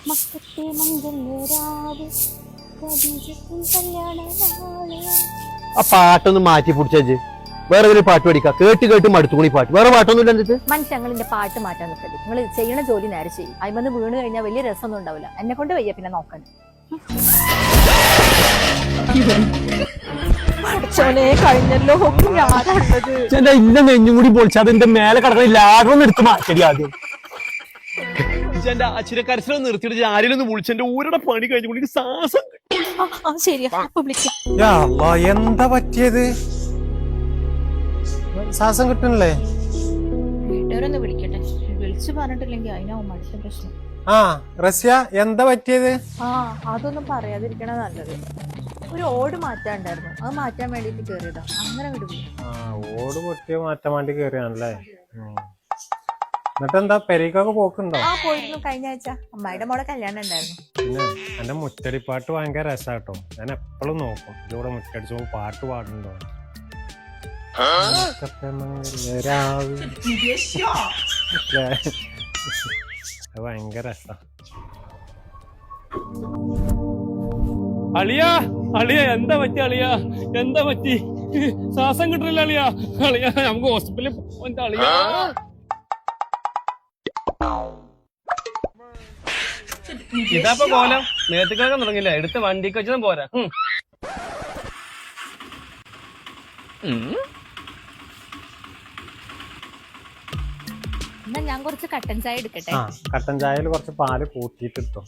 മക്കത്തെ മംഗളരാവ് ആ പാട്ടൊന്ന് മാറ്റി പിടിച്ചു. വേറെ ഒരു പാട്ട് പഠിക്കാം. കേട്ട് കേട്ട് മടുത്തുകൂടി പാട്ട്. വേറെ പാട്ടൊന്നും ഇല്ല. എന്നിട്ട് മനുഷ്യങ്ങളിന്റെ പാട്ട് മാറ്റാൻ നിൽക്കരുത്. നിങ്ങൾ ചെയ്യണ ജോലി നേരെ ചെയ്യും. അതിമന്ന് വീണ് കഴിഞ്ഞാൽ വലിയ രസമൊന്നും ഉണ്ടാവില്ല. എന്നെ കൊണ്ട് വയ്യ പിന്നെ നോക്കാൻ. കഴിഞ്ഞല്ലോ ഇല്ല നെഞ്ഞും കൂടി പൊളിച്ച അതിന്റെ മേലെ കിടക്കണില്ല. ആരും എടുത്ത് മാറ്റടി ആദ്യം. എന്റെ അച്ഛനെ കരച്ചിലൊന്നും നിർത്തിയിട്ട് ആരെയൊന്ന് വിളിച്ചെന്റെ ഊരുടെ പണി കഴിഞ്ഞു ശ്വാസം. ശരിയാ എന്താ പറ്റിയത്? ശ്വാസം കിട്ടണല്ലേ? വീട്ടുകാരൊന്ന് വിളിക്കട്ടെ. വിളിച്ചു പറഞ്ഞിട്ടില്ലെങ്കിൽ അതിനാവും അടുത്ത പ്രശ്നം. ആ റസ്യ എന്താ പറ്റിയത്? അതൊന്നും പറയാതിരിക്കണ നല്ലത്. ഒരു ഓട് മാറ്റാണ്ടായിരുന്നു. അത് മാറ്റാൻ വേണ്ടിട്ട് കേറിയതാ. അങ്ങനെ വിടും. ഓട് പൊട്ടിയ മാറ്റാൻ വേണ്ടി കേറിയാണല്ലേ? എന്നിട്ട് എന്താ പെരേക്കൊക്കെ പോക്കുണ്ടോ? പോയിരുന്നു. കഴിഞ്ഞ ആഴ്ച അമ്മായിയുടെ മോളെ കല്യാണം ഉണ്ടായിരുന്നു. പിന്നെ എന്റെ മുറ്റടിപ്പാട്ട് ഭയങ്കര രസാട്ടോ. ഞാൻ എപ്പോഴും നോക്കും ഇതിലൂടെ മുറ്റടിച്ചു പാട്ട് പാടുന്നുണ്ടോ. ഭയങ്കര രസാ. അളിയ അളിയ എന്താ പറ്റി? അളിയ എന്താ പറ്റി? ശ്വാസം കിട്ടില്ല അളിയ. അളിയ നമുക്ക് ഹോസ്പിറ്റലിൽ പോകാൻ. അളിയ ഇതാപ്പൊ കോലം. നേരത്തേക്കൊക്കെ തുടങ്ങില്ല. എടുത്ത് വണ്ടിക്ക് വെച്ചതും പോരാ. എന്നാ ഞാൻ കുറച്ച് കട്ടൻ ചായ എടുക്കട്ടെ. കട്ടൻ ചായയിൽ കുറച്ച് പാല് കൂട്ടിയിട്ട് ഇട്ടോ.